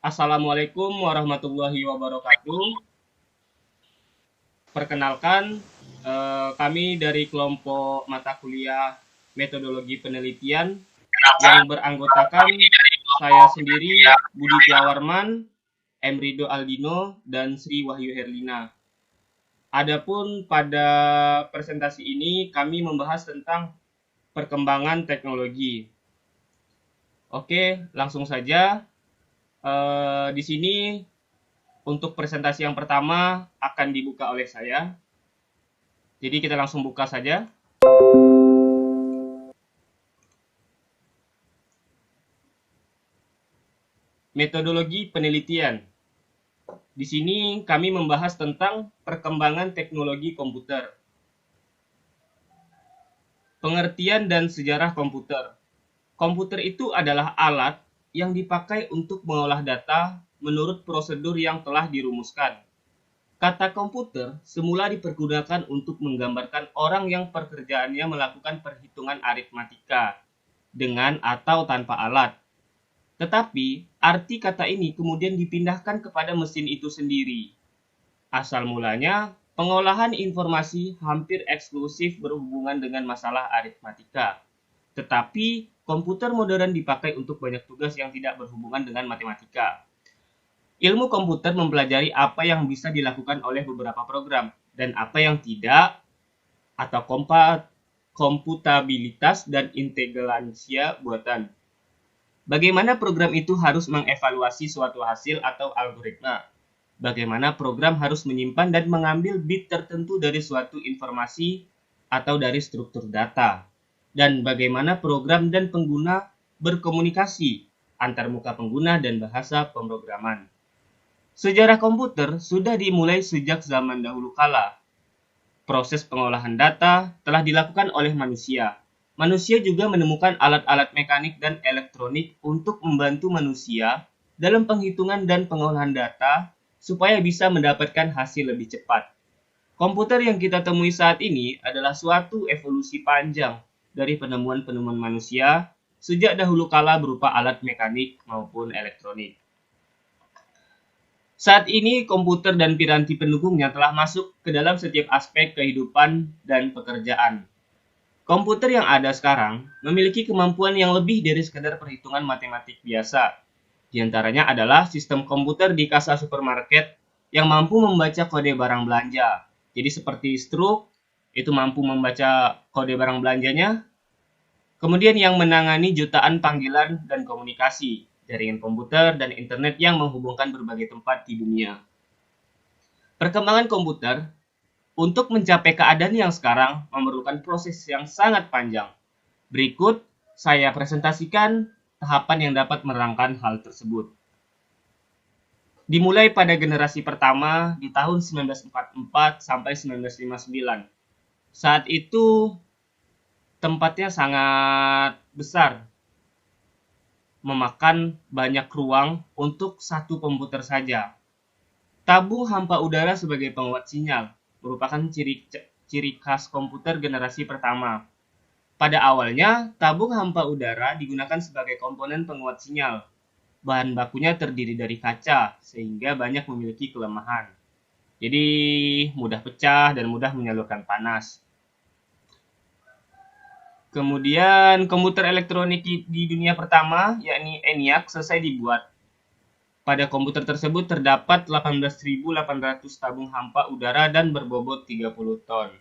Assalamualaikum warahmatullahi wabarakatuh. Perkenalkan, kami dari kelompok mata kuliah Metodologi Penelitian yang beranggotakan saya sendiri, Budi Tiawarman, M. Rido Aldino, dan Sri Wahyu Herlina. Adapun pada presentasi ini kami membahas tentang perkembangan teknologi. Oke, langsung saja. Di sini untuk presentasi yang pertama akan dibuka oleh saya. Jadi kita langsung buka saja. Metodologi penelitian. Di sini kami membahas tentang perkembangan teknologi komputer. Pengertian dan sejarah komputer. Komputer itu adalah alat yang dipakai untuk mengolah data menurut prosedur yang telah dirumuskan. Kata komputer semula dipergunakan untuk menggambarkan orang yang pekerjaannya melakukan perhitungan aritmatika dengan atau tanpa alat. Tetapi, arti kata ini kemudian dipindahkan kepada mesin itu sendiri. Asal mulanya, pengolahan informasi hampir eksklusif berhubungan dengan masalah aritmatika. Tetapi, komputer modern dipakai untuk banyak tugas yang tidak berhubungan dengan matematika. Ilmu komputer mempelajari apa yang bisa dilakukan oleh beberapa program dan apa yang tidak, atau komputabilitas dan inteligensia buatan. Bagaimana program itu harus mengevaluasi suatu hasil atau algoritma. Bagaimana program harus menyimpan dan mengambil bit tertentu dari suatu informasi atau dari struktur data. Dan bagaimana program dan pengguna berkomunikasi antar muka pengguna dan bahasa pemrograman. Sejarah komputer sudah dimulai sejak zaman dahulu kala. Proses pengolahan data telah dilakukan oleh manusia. Manusia juga menemukan alat-alat mekanik dan elektronik untuk membantu manusia dalam penghitungan dan pengolahan data supaya bisa mendapatkan hasil lebih cepat. Komputer yang kita temui saat ini adalah suatu evolusi panjang dari penemuan-penemuan manusia sejak dahulu kala berupa alat mekanik maupun elektronik. Saat ini komputer dan piranti pendukungnya telah masuk ke dalam setiap aspek kehidupan dan pekerjaan. Komputer yang ada sekarang memiliki kemampuan yang lebih dari sekadar perhitungan matematik biasa. Di antaranya adalah sistem komputer di kasa supermarket yang mampu membaca kode barang belanja. Jadi seperti struk, itu mampu membaca kode barang belanjanya. Kemudian yang menangani jutaan panggilan dan komunikasi, jaringan komputer dan internet yang menghubungkan berbagai tempat di dunia. Perkembangan komputer untuk mencapai keadaan yang sekarang memerlukan proses yang sangat panjang. Berikut saya presentasikan tahapan yang dapat menerangkan hal tersebut. Dimulai pada generasi pertama di tahun 1944 sampai 1959. Saat itu tempatnya sangat besar, memakan banyak ruang untuk satu komputer saja. Tabung hampa udara sebagai penguat sinyal merupakan ciri khas komputer generasi pertama. Pada awalnya, tabung hampa udara digunakan sebagai komponen penguat sinyal. Bahan bakunya terdiri dari kaca, sehingga banyak memiliki kelemahan. Jadi, mudah pecah dan mudah menyalurkan panas. Kemudian, komputer elektronik di dunia pertama, yakni ENIAC, selesai dibuat. Pada komputer tersebut terdapat 18.800 tabung hampa udara dan berbobot 30 ton.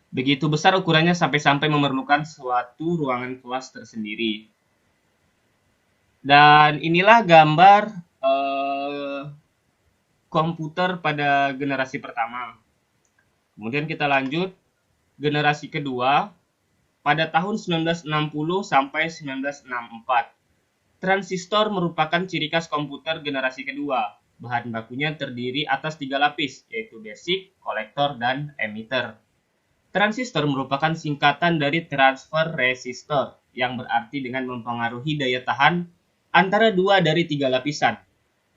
Begitu besar ukurannya sampai-sampai memerlukan suatu ruangan kelas tersendiri. Dan inilah gambar komputer pada generasi pertama. Kemudian kita lanjut, generasi kedua pada tahun 1960 sampai 1964. Transistor merupakan ciri khas komputer generasi kedua. Bahan bakunya terdiri atas 3 lapis, yaitu basic, kolektor, dan emitter. Transistor merupakan singkatan dari transfer resistor, yang berarti dengan mempengaruhi daya tahan antara 2 dari 3 lapisan.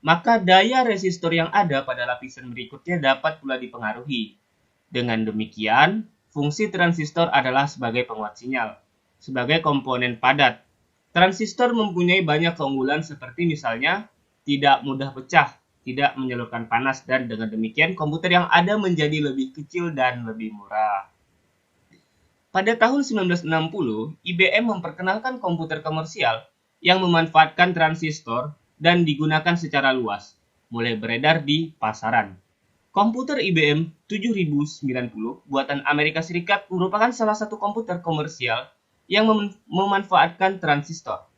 Maka daya resistor yang ada pada lapisan berikutnya dapat pula dipengaruhi. Dengan demikian, fungsi transistor adalah sebagai penguat sinyal. Sebagai komponen padat, transistor mempunyai banyak keunggulan seperti misalnya tidak mudah pecah, tidak menyalurkan panas, dan dengan demikian komputer yang ada menjadi lebih kecil dan lebih murah. Pada tahun 1960, IBM memperkenalkan komputer komersial yang memanfaatkan transistor dan digunakan secara luas, mulai beredar di pasaran. Komputer IBM 7090 buatan Amerika Serikat merupakan salah satu komputer komersial yang memanfaatkan transistor.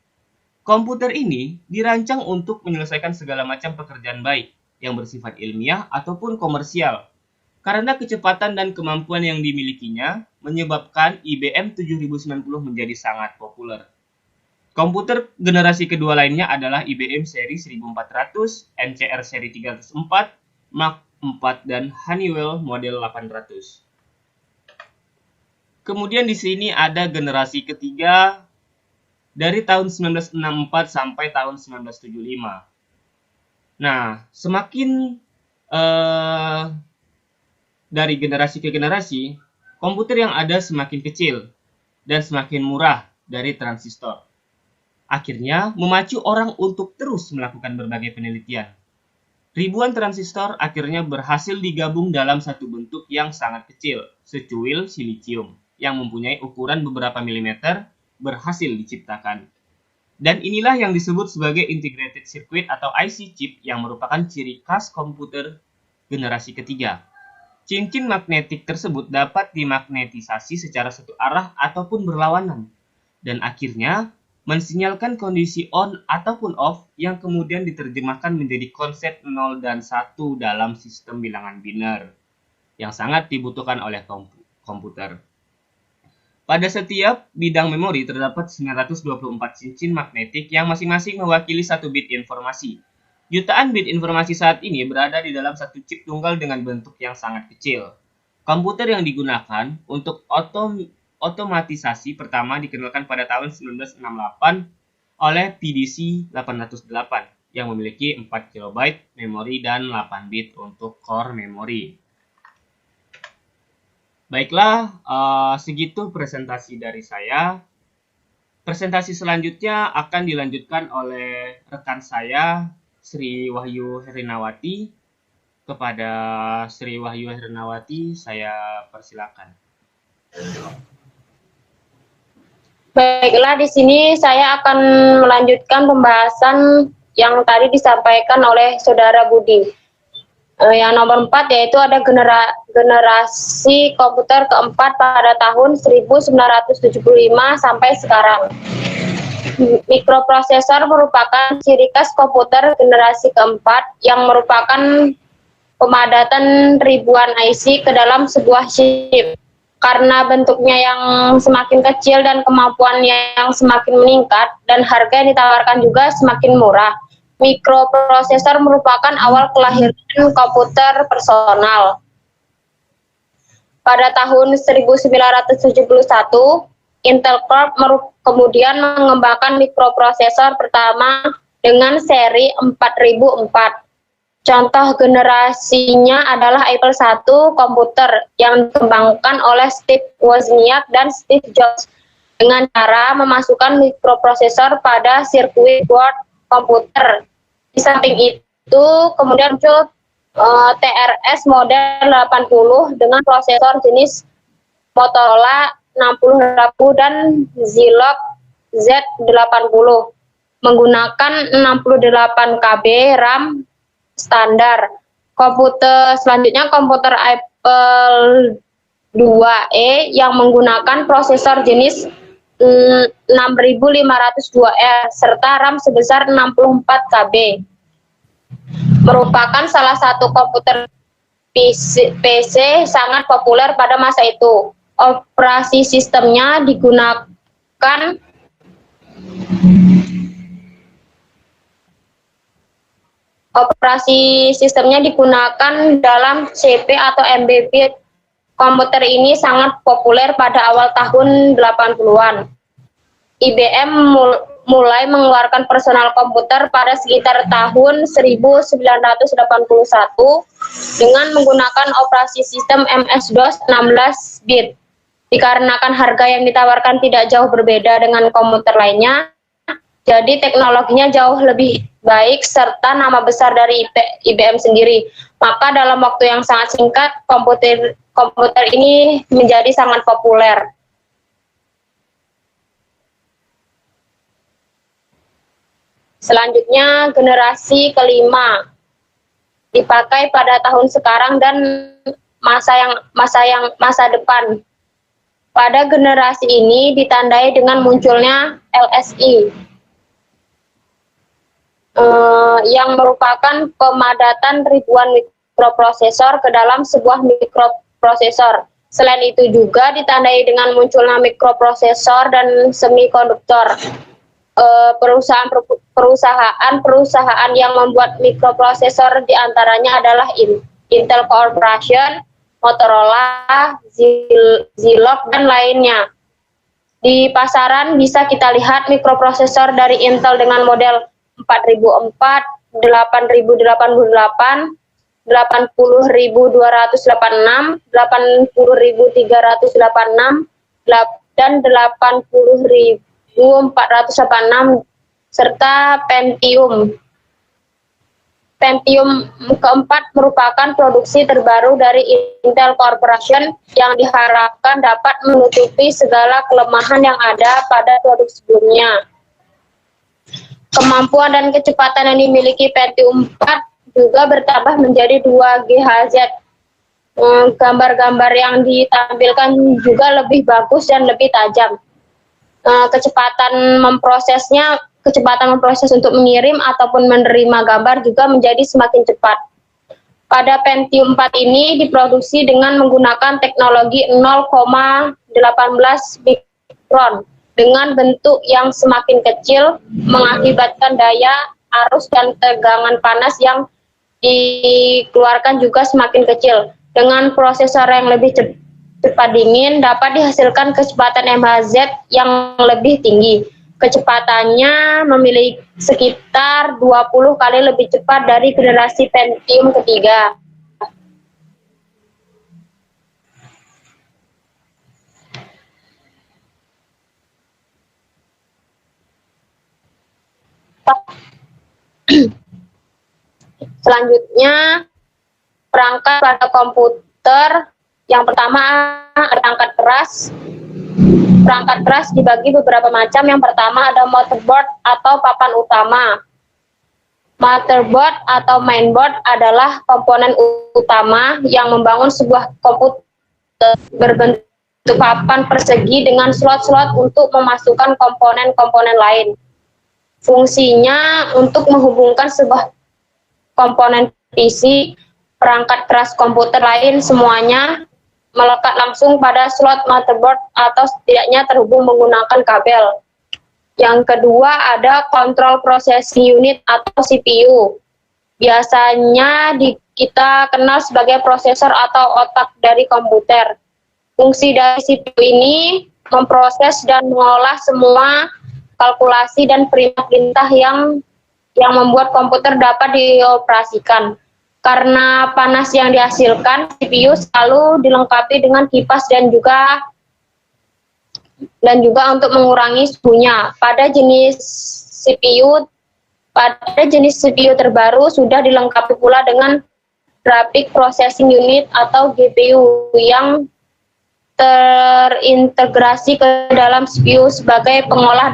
Komputer ini dirancang untuk menyelesaikan segala macam pekerjaan baik yang bersifat ilmiah ataupun komersial. Karena kecepatan dan kemampuan yang dimilikinya menyebabkan IBM 7090 menjadi sangat populer. Komputer generasi kedua lainnya adalah IBM seri 1400, NCR seri 304, Mac 4, dan Honeywell model 800. Kemudian di sini ada generasi ketiga dari tahun 1964 sampai tahun 1975. Nah, semakin dari generasi ke generasi, komputer yang ada semakin kecil dan semakin murah dari transistor. Akhirnya memacu orang untuk terus melakukan berbagai penelitian. Ribuan transistor akhirnya berhasil digabung dalam satu bentuk yang sangat kecil, secuil silisium, yang mempunyai ukuran beberapa milimeter berhasil diciptakan. Dan inilah yang disebut sebagai integrated circuit atau IC chip yang merupakan ciri khas komputer generasi ketiga. Cincin magnetik tersebut dapat dimagnetisasi secara satu arah ataupun berlawanan, dan akhirnya mensinyalkan kondisi on ataupun off yang kemudian diterjemahkan menjadi konsep 0 dan 1 dalam sistem bilangan biner yang sangat dibutuhkan oleh komputer. Pada setiap bidang memori terdapat 924 cincin magnetik yang masing-masing mewakili satu bit informasi. Jutaan bit informasi saat ini berada di dalam satu chip tunggal dengan bentuk yang sangat kecil. Komputer yang digunakan untuk otomatisasi pertama dikenalkan pada tahun 1968 oleh PDC 808 yang memiliki 4 KB memori dan 8 bit untuk core memori. Baiklah, segitu presentasi dari saya. Presentasi selanjutnya akan dilanjutkan oleh rekan saya, Sri Wahyu Herinawati. Kepada Sri Wahyu Herinawati, saya persilakan. Baiklah, di sini saya akan melanjutkan pembahasan yang tadi disampaikan oleh Saudara Budi. Yang nomor 4 yaitu ada generasi komputer keempat pada tahun 1975 sampai sekarang. Mikroprosesor merupakan ciri khas komputer generasi keempat yang merupakan pemadatan ribuan IC ke dalam sebuah chip. Karena bentuknya yang semakin kecil dan kemampuannya yang semakin meningkat dan harga yang ditawarkan juga semakin murah, mikroprosesor merupakan awal kelahiran komputer personal. Pada tahun 1971, Intel Corp kemudian mengembangkan mikroprosesor pertama dengan seri 4004. Contoh generasinya adalah Apple I komputer yang dikembangkan oleh Steve Wozniak dan Steve Jobs dengan cara memasukkan mikroprosesor pada sirkuit board komputer. Di samping itu kemudian muncul TRS model 80 dengan prosesor jenis Motorola 6080 dan Zilog Z80 menggunakan 68 KB RAM standar. Komputer selanjutnya komputer Apple IIe yang menggunakan prosesor jenis 6502R serta RAM sebesar 64 KB. Merupakan salah satu komputer PC sangat populer pada masa itu. Operasi sistemnya digunakan dalam CP atau MBB. Komputer ini sangat populer pada awal tahun 80-an. IBM mulai mengeluarkan personal komputer pada sekitar tahun 1981 dengan menggunakan operasi sistem MS-DOS 16 bit. Dikarenakan harga yang ditawarkan tidak jauh berbeda dengan komputer lainnya, Jadi teknologinya jauh lebih baik serta nama besar dari IBM sendiri. Maka dalam waktu yang sangat singkat komputer ini menjadi sangat populer. Selanjutnya generasi kelima dipakai pada tahun sekarang dan masa depan. Pada generasi ini ditandai dengan munculnya LSI yang merupakan pemadatan ribuan mikroprosesor ke dalam sebuah mikroprosesor. Selain itu juga ditandai dengan munculnya mikroprosesor dan semikonduktor. Perusahaan yang membuat mikroprosesor diantaranya adalah Intel Corporation, Motorola, Zilog, dan lainnya. Di pasaran bisa kita lihat mikroprosesor dari Intel dengan model 4004, 8088, 80286, 80386, dan 80486 serta Pentium. Pentium keempat merupakan produksi terbaru dari Intel Corporation yang diharapkan dapat menutupi segala kelemahan yang ada pada produk sebelumnya. Kemampuan dan kecepatan yang dimiliki Pentium 4 juga bertambah menjadi 2 GHz. Gambar-gambar yang ditampilkan juga lebih bagus dan lebih tajam. Kecepatan memproses untuk mengirim ataupun menerima gambar juga menjadi semakin cepat. Pada Pentium 4 ini diproduksi dengan menggunakan teknologi 0,18 mikron dengan bentuk yang semakin kecil mengakibatkan daya arus dan tegangan panas yang dikeluarkan juga semakin kecil. Dengan prosesor yang lebih cepat dingin dapat dihasilkan kecepatan MHz yang lebih tinggi. Kecepatannya memiliki sekitar 20 kali lebih cepat dari generasi Pentium ketiga. Selanjutnya, perangkat pada komputer. Yang pertama, perangkat keras. Perangkat keras dibagi beberapa macam. Yang pertama ada motherboard atau papan utama. Motherboard atau mainboard adalah komponen utama yang membangun sebuah komputer berbentuk papan persegi dengan slot-slot untuk memasukkan komponen-komponen lain. Fungsinya untuk menghubungkan sebuah komponen PC, perangkat keras komputer lain semuanya melekat langsung pada slot motherboard atau setidaknya terhubung menggunakan kabel. Yang kedua ada control processing unit atau CPU. Biasanya kita kenal sebagai prosesor atau otak dari komputer. Fungsi dari CPU ini memproses dan mengolah semua kalkulasi dan perintah-perintah yang membuat komputer dapat dioperasikan. Karena panas yang dihasilkan, CPU selalu dilengkapi dengan kipas dan juga untuk mengurangi suhunya. Pada jenis CPU terbaru sudah dilengkapi pula dengan Graphic Processing Unit atau GPU yang terintegrasi ke dalam CPU sebagai pengolah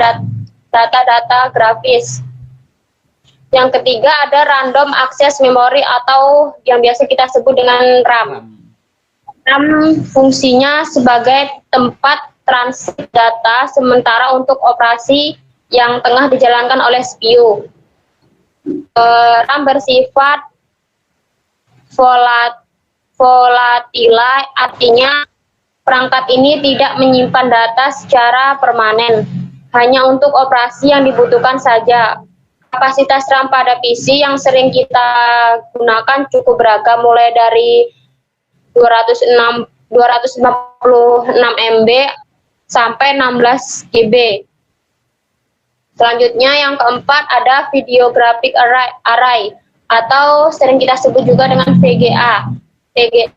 data-data grafis. Yang ketiga ada Random Access Memory atau yang biasa kita sebut dengan RAM. RAM fungsinya sebagai tempat transit data sementara untuk operasi yang tengah dijalankan oleh CPU. RAM bersifat volatile, artinya perangkat ini tidak menyimpan data secara permanen, hanya untuk operasi yang dibutuhkan saja. Kapasitas RAM pada PC yang sering kita gunakan cukup beragam, mulai dari 256 MB sampai 16 GB. Selanjutnya yang keempat ada Video Graphic Array atau sering kita sebut juga dengan VGA. VGA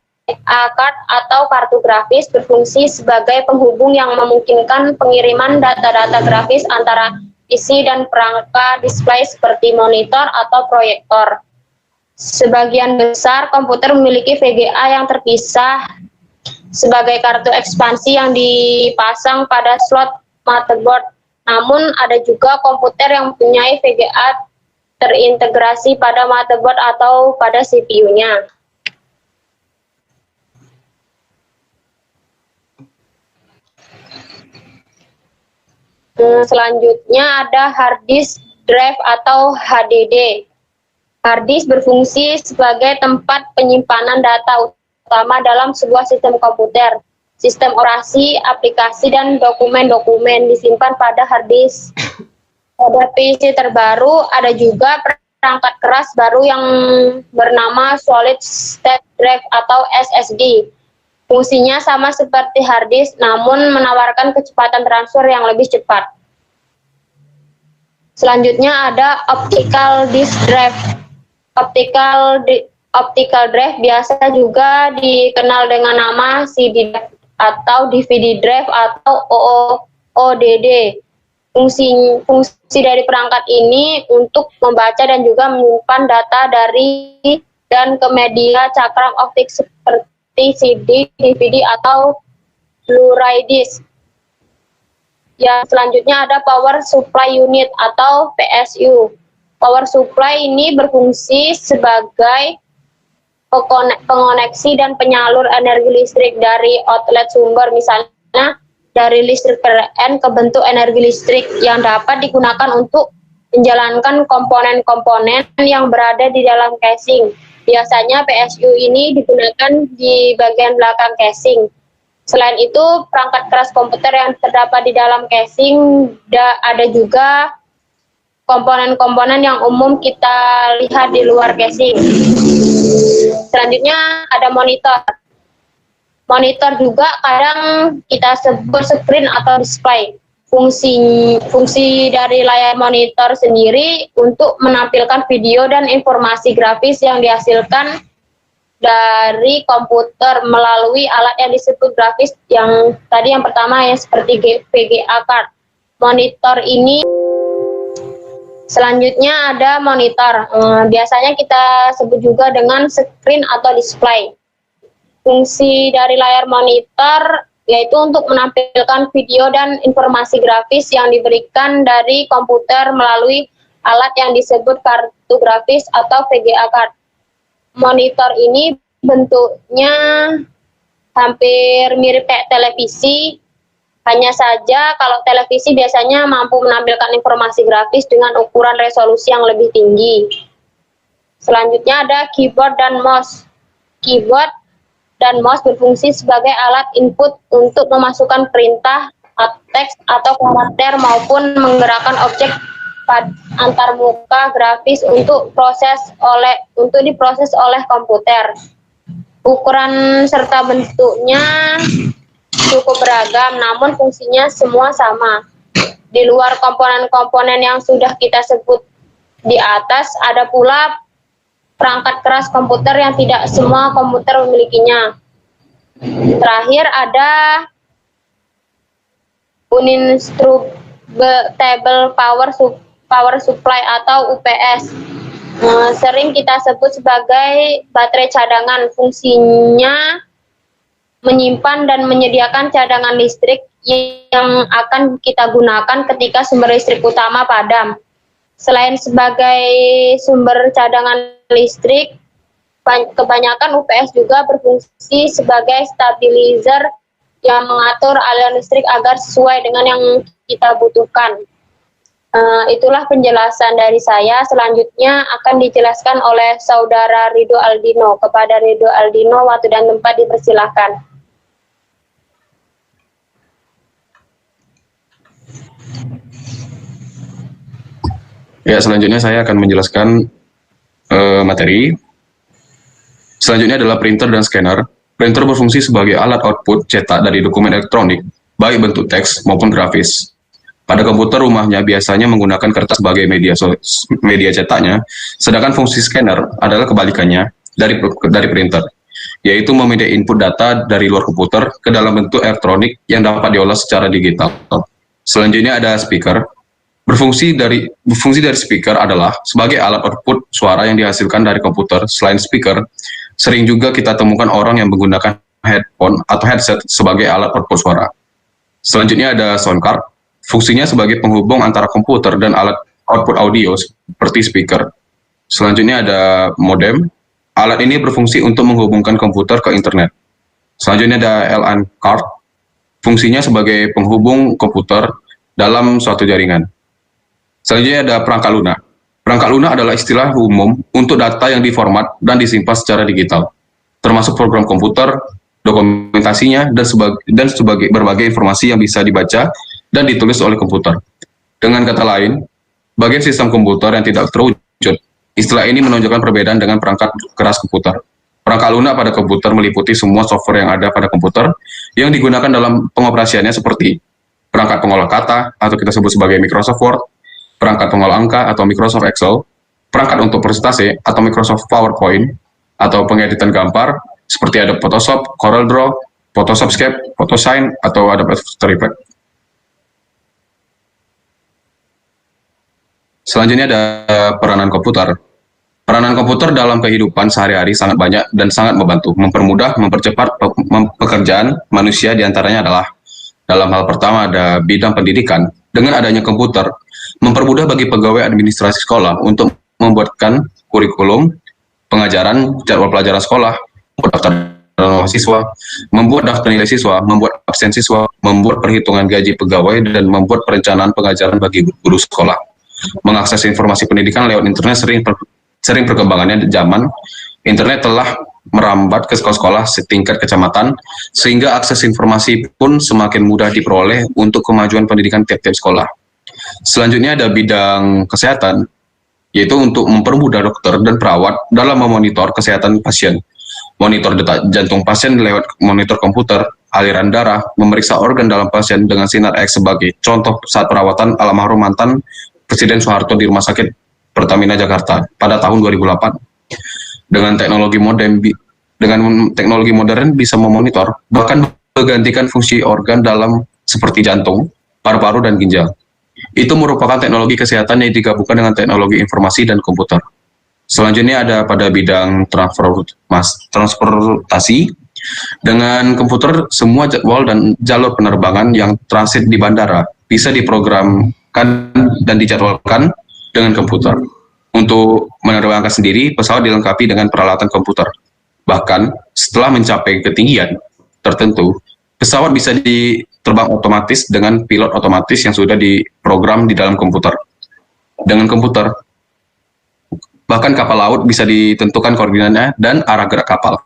card atau kartu grafis berfungsi sebagai penghubung yang memungkinkan pengiriman data-data grafis antara televisi dan perangkat display seperti monitor atau proyektor. Sebagian besar komputer memiliki VGA yang terpisah sebagai kartu ekspansi yang dipasang pada slot motherboard. Namun ada juga komputer yang mempunyai VGA terintegrasi pada motherboard atau pada CPU-nya. Selanjutnya ada hard disk drive atau HDD. Hard disk berfungsi sebagai tempat penyimpanan data utama dalam sebuah sistem komputer. Sistem operasi, aplikasi, dan dokumen-dokumen disimpan pada hard disk. Pada PC terbaru ada juga perangkat keras baru yang bernama Solid State Drive atau SSD. Fungsinya sama seperti hard disk, namun menawarkan kecepatan transfer yang lebih cepat. Selanjutnya ada optical disk drive. Optical drive biasa juga dikenal dengan nama CD drive atau DVD drive atau ODD. Fungsi dari perangkat ini untuk membaca dan juga menyimpan data dari dan ke media cakram optik seperti CD, DVD, atau Blu-ray disc. Yang selanjutnya ada power supply unit atau PSU. Power supply ini berfungsi sebagai pengoneksi dan penyalur energi listrik dari outlet sumber, misalnya dari listrik PLN ke bentuk energi listrik yang dapat digunakan untuk menjalankan komponen-komponen yang berada di dalam casing. Biasanya PSU ini digunakan di bagian belakang casing. Selain itu, perangkat keras komputer yang terdapat di dalam casing ada juga komponen-komponen yang umum kita lihat di luar casing. Selanjutnya ada monitor. Monitor juga kadang kita sebut screen atau display. Fungsi dari layar monitor sendiri untuk menampilkan video dan informasi grafis yang dihasilkan dari komputer melalui alat yang disebut grafis yang tadi yang pertama ya seperti VGA card. Monitor ini selanjutnya ada monitor. Biasanya kita sebut juga dengan screen atau display. Fungsi dari layar monitor yaitu untuk menampilkan video dan informasi grafis yang diberikan dari komputer melalui alat yang disebut kartu grafis atau VGA card. Monitor ini bentuknya hampir mirip kayak televisi, hanya saja kalau televisi biasanya mampu menampilkan informasi grafis dengan ukuran resolusi yang lebih tinggi. Selanjutnya ada keyboard dan mouse. Keyboard dan mouse berfungsi sebagai alat input untuk memasukkan perintah, teks atau karakter maupun menggerakkan objek antar muka grafis untuk diproses oleh komputer. Ukuran serta bentuknya cukup beragam, namun fungsinya semua sama. Di luar komponen-komponen yang sudah kita sebut di atas, ada pula perangkat keras komputer yang tidak semua komputer memilikinya. Terakhir ada uninterruptible power supply atau UPS. Sering kita sebut sebagai baterai cadangan. Fungsinya menyimpan dan menyediakan cadangan listrik yang akan kita gunakan ketika sumber listrik utama padam. Selain sebagai sumber cadangan listrik, kebanyakan UPS juga berfungsi sebagai stabilizer yang mengatur aliran listrik agar sesuai dengan yang kita butuhkan. Itulah penjelasan dari saya. Selanjutnya akan dijelaskan oleh Saudara Ridho Aldino. Kepada Ridho Aldino, waktu dan tempat dipersilahkan. Ya, selanjutnya saya akan menjelaskan materi. Selanjutnya adalah printer dan scanner. Printer berfungsi sebagai alat output cetak dari dokumen elektronik, baik bentuk teks maupun grafis. Pada komputer rumahnya biasanya menggunakan kertas sebagai media cetaknya, sedangkan fungsi scanner adalah kebalikannya dari printer, yaitu memedia input data dari luar komputer ke dalam bentuk elektronik yang dapat diolah secara digital. Selanjutnya ada speaker. Berfungsi dari speaker adalah sebagai alat output suara yang dihasilkan dari komputer. Selain speaker, sering juga kita temukan orang yang menggunakan headphone atau headset sebagai alat output suara. Selanjutnya ada sound card, fungsinya sebagai penghubung antara komputer dan alat output audio seperti speaker. Selanjutnya ada modem, alat ini berfungsi untuk menghubungkan komputer ke internet. Selanjutnya ada LAN card, fungsinya sebagai penghubung komputer dalam suatu jaringan. Selanjutnya ada perangkat lunak. Perangkat lunak adalah istilah umum untuk data yang diformat dan disimpan secara digital, termasuk program komputer, dokumentasinya, dan sebagai berbagai informasi yang bisa dibaca dan ditulis oleh komputer. Dengan kata lain, bagian sistem komputer yang tidak terwujud. Istilah ini menunjukkan perbedaan dengan perangkat keras komputer. Perangkat lunak pada komputer meliputi semua software yang ada pada komputer yang digunakan dalam pengoperasiannya seperti perangkat pengolah kata atau kita sebut sebagai Microsoft Word, perangkat pengolah angka atau Microsoft Excel, perangkat untuk presentasi atau Microsoft PowerPoint, atau pengeditan gambar seperti Adobe Photoshop, CorelDRAW, Photoshop Sketch, Photoshine, atau Adobe After Effects. Selanjutnya ada peranan komputer. Peranan komputer dalam kehidupan sehari-hari sangat banyak dan sangat membantu, mempermudah, mempercepat pekerjaan manusia. Diantaranya adalah dalam hal pertama ada bidang pendidikan. Dengan adanya komputer, mempermudah bagi pegawai administrasi sekolah untuk membuatkan kurikulum, pengajaran, jadwal pelajaran sekolah, membuat daftar siswa, membuat daftar nilai siswa, membuat absen siswa, membuat perhitungan gaji pegawai, dan membuat perencanaan pengajaran bagi guru sekolah. Mengakses informasi pendidikan lewat internet sering perkembangannya zaman internet telah merambat ke sekolah-sekolah setingkat kecamatan, sehingga akses informasi pun semakin mudah diperoleh untuk kemajuan pendidikan tiap-tiap sekolah. Selanjutnya ada bidang kesehatan, yaitu untuk mempermudah dokter dan perawat dalam memonitor kesehatan pasien. Monitor detak jantung pasien lewat monitor komputer, aliran darah, memeriksa organ dalam pasien dengan sinar X sebagai contoh saat perawatan almarhum mantan Presiden Soeharto di Rumah Sakit Pertamina Jakarta pada tahun 2008. Dengan teknologi modern bisa memonitor, bahkan menggantikan fungsi organ dalam seperti jantung, paru-paru, dan ginjal. Itu merupakan teknologi kesehatan yang digabungkan dengan teknologi informasi dan komputer. Selanjutnya ada pada bidang transportasi. Dengan komputer, semua jadwal dan jalur penerbangan yang transit di bandara bisa diprogramkan dan dijadwalkan dengan komputer. Untuk menerbangkan sendiri, pesawat dilengkapi dengan peralatan komputer. Bahkan, setelah mencapai ketinggian tertentu, pesawat bisa diterbang otomatis dengan pilot otomatis yang sudah diprogram di dalam komputer. Dengan komputer, bahkan kapal laut bisa ditentukan koordinatnya dan arah gerak kapal.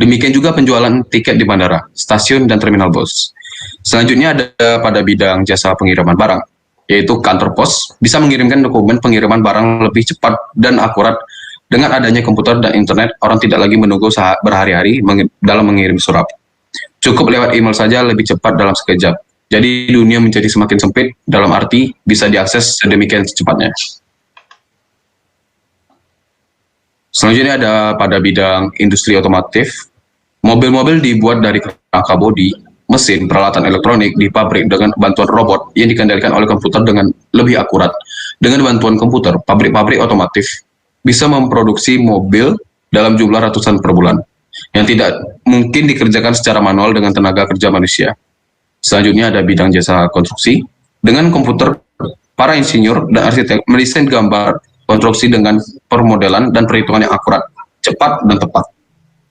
Demikian juga penjualan tiket di bandara, stasiun, dan terminal bus. Selanjutnya ada pada bidang jasa pengiriman barang, yaitu kantor pos bisa mengirimkan dokumen pengiriman barang lebih cepat dan akurat. Dengan adanya komputer dan internet, orang tidak lagi menunggu berhari-hari dalam mengirim surat. Cukup lewat email saja lebih cepat dalam sekejap. Jadi dunia menjadi semakin sempit, dalam arti bisa diakses sedemikian cepatnya. Selanjutnya ada pada bidang industri otomotif. Mobil-mobil dibuat dari kerangka bodi, mesin, peralatan elektronik di pabrik dengan bantuan robot yang dikendalikan oleh komputer dengan lebih akurat. Dengan bantuan komputer, pabrik-pabrik otomotif bisa memproduksi mobil dalam jumlah ratusan per bulan, yang tidak mungkin dikerjakan secara manual dengan tenaga kerja manusia. Selanjutnya ada bidang jasa konstruksi. Dengan komputer, para insinyur dan arsitek mendesain gambar konstruksi dengan permodelan dan perhitungan yang akurat, cepat, dan tepat.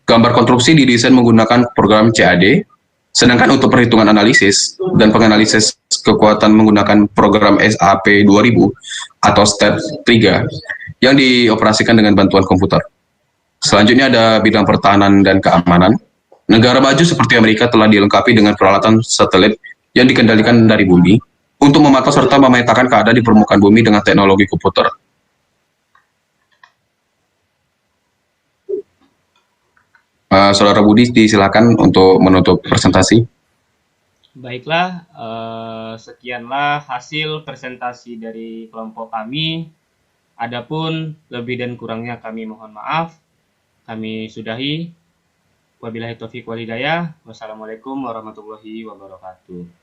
Gambar konstruksi didesain menggunakan program CAD, sedangkan untuk perhitungan analisis dan penganalisis kekuatan menggunakan program SAP 2000 atau STEP 3 yang dioperasikan dengan bantuan komputer. Selanjutnya ada bidang pertahanan dan keamanan. Negara maju seperti Amerika telah dilengkapi dengan peralatan satelit yang dikendalikan dari bumi untuk memantau serta memetakan keadaan di permukaan bumi dengan teknologi komputer. Saudara Budi, disilakan untuk menutup presentasi. Baiklah, sekianlah hasil presentasi dari kelompok kami. Adapun lebih dan kurangnya kami mohon maaf. Kami sudahi. Wabillahi taufiq wal hidayah. Wassalamualaikum warahmatullahi wabarakatuh.